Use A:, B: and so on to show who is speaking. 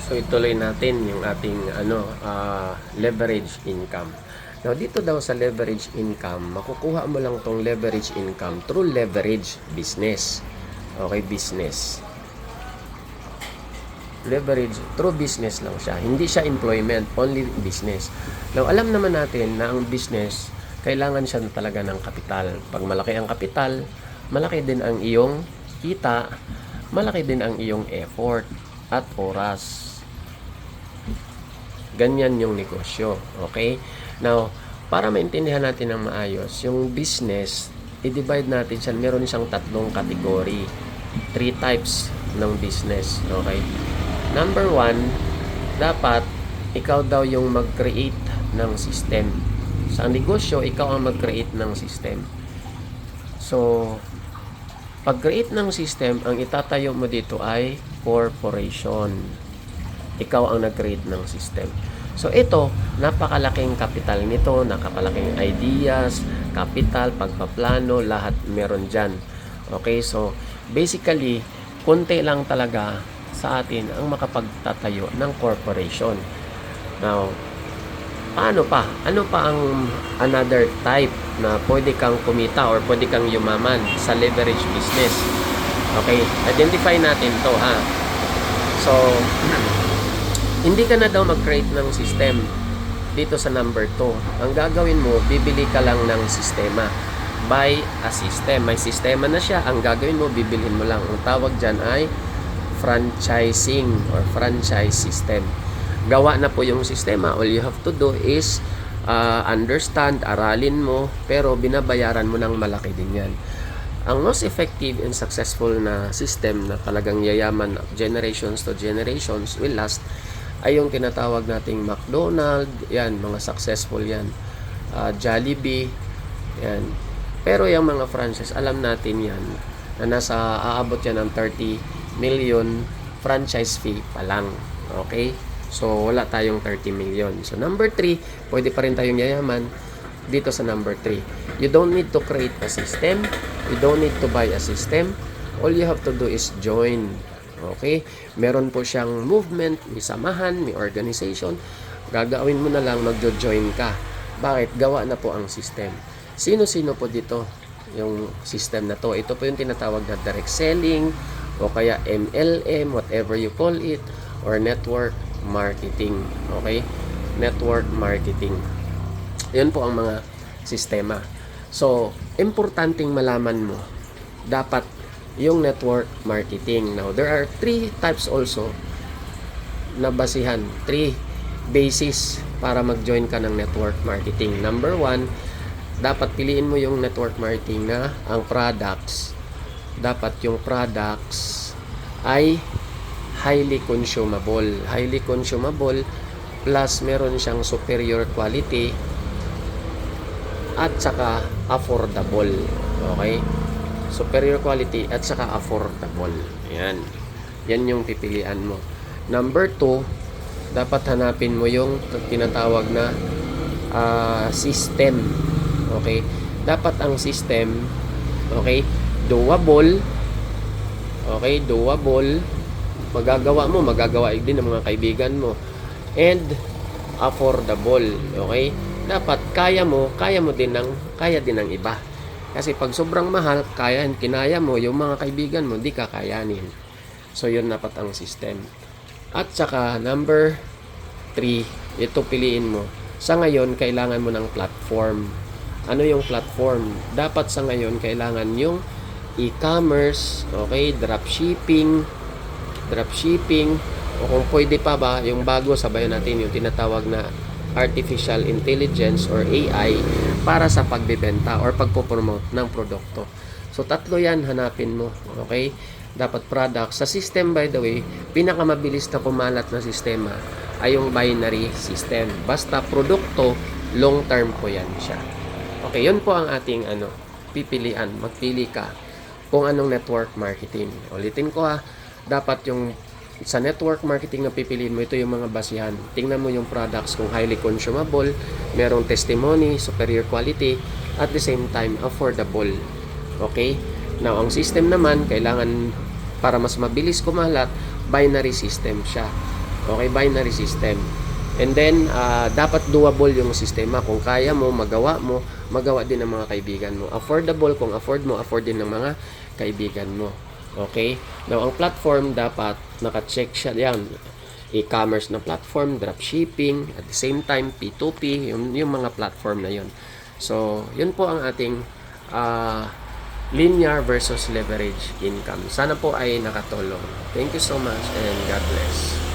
A: So ituloy natin yung ating leverage income. Now dito daw sa leverage income, makukuha mo lang tong leverage income through leverage business. Okay, business. Leverage through business lang siya. Hindi siya employment, only business. Now alam naman natin na ang business kailangan siya talaga ng kapital. Pag malaki ang kapital, malaki din ang iyong kita, malaki din ang iyong effort at oras. Ganyan yung negosyo. Okay? Now, para maintindihan natin ng maayos, yung business, i-divide natin siya. Meron siyang tatlong category. 3 types ng business. Okay? Number 1, dapat ikaw daw yung mag-create ng system. Sa negosyo, ikaw ang mag-create ng system. So, pag-create ng system, ang itatayo mo dito ay corporation. Ikaw ang nag-create ng system. So ito, napakalaking capital nito, napakalaking ideas, capital, pagpaplano, lahat meron dyan. Okay, so basically, konti lang talaga sa atin ang makapagtatayo ng corporation. Now, paano pa? Ano pa ang another type na pwede kang kumita or pwede kang yumaman sa leverage business? Okay, identify natin to ha. So, hindi ka na daw mag-create ng system dito sa number 2. Ang gagawin mo, bibili ka lang ng sistema. Buy a system. May sistema na siya. Ang gagawin mo, bibilhin mo lang. Ang tawag dyan ay franchising or franchise system. Gawa na po yung sistema. All you have to do is understand, aralin mo, pero binabayaran mo ng malaki din yan. Ang most effective and successful na system na talagang yayaman generations to generations will last ay yung tinatawag nating McDonald's, yan, mga successful yan. Jollibee, yan. Pero yung mga franchise, alam natin yan, na aabot yan ng 30 million franchise fee pa lang. Okay? So, wala tayong 30 million. So, number 3, pwede pa rin tayong yayaman dito sa number 3. You don't need to create a system. You don't need to buy a system. All you have to do is join. Okay? Meron po siyang movement, may samahan, may organization. Gagawin mo na lang, magjo-join ka. Bakit? Gawa na po ang system. Sino-sino po dito yung system na to? Ito po yung tinatawag na direct selling o kaya MLM, whatever you call it, or network marketing. Okay? Network marketing. Yan po ang mga sistema. So, importanteng malaman mo, dapat yung network marketing. Now, there are 3 types also na basihan. 3 basis para mag-join ka ng network marketing. Number 1, dapat piliin mo yung network marketing na ang products. Dapat yung products ay highly consumable. Highly consumable plus meron siyang superior quality at saka affordable. Okay? Superior quality at saka affordable. Ayan. Yan yung pipilian mo. Number 2, dapat hanapin mo yung tinatawag na system. Okay? Dapat ang system, okay, doable. Okay? Doable. Magagawa din ng mga kaibigan mo. And affordable. Okay? Dapat kaya din ng iba. Kasi pag sobrang mahal, kinaya mo, yung mga kaibigan mo, di kakayanin. So, yun dapat ang system. At saka, number 3, ito piliin mo. Sa ngayon, kailangan mo ng platform. Ano yung platform? Dapat sa ngayon, kailangan yung e-commerce, okay, dropshipping, o kung pwede pa ba, yung bago, sabayan natin yung tinatawag na artificial intelligence or AI para sa pagbebenta or pagpopromote ng produkto. So, 3 yan, hanapin mo. Okay? Dapat product. Sa system, by the way, pinakamabilis na pumalat na sistema ay yung binary system. Basta produkto, long term po yan siya. Okay, yun po ang ating pipilian. Magpili ka kung anong network marketing. Ulitin ko dapat yung sa network marketing na pipiliin mo, ito yung mga basihan. Tingnan mo yung products kung highly consumable, merong testimony, superior quality, at the same time, affordable. Okay? Now, ang system naman, kailangan para mas mabilis kumalat, binary system siya. Okay, binary system. And then, dapat doable yung sistema. Kung kaya mo, magawa din ng mga kaibigan mo. Affordable, kung afford mo, afford din ng mga kaibigan mo. Okay? Now, ang platform dapat naka-check siya. Yan, e-commerce na platform, dropshipping, at the same time, P2P, yung mga platform na yun. So, yun po ang ating linear versus leverage income. Sana po ay nakatulong. Thank you so much and God bless.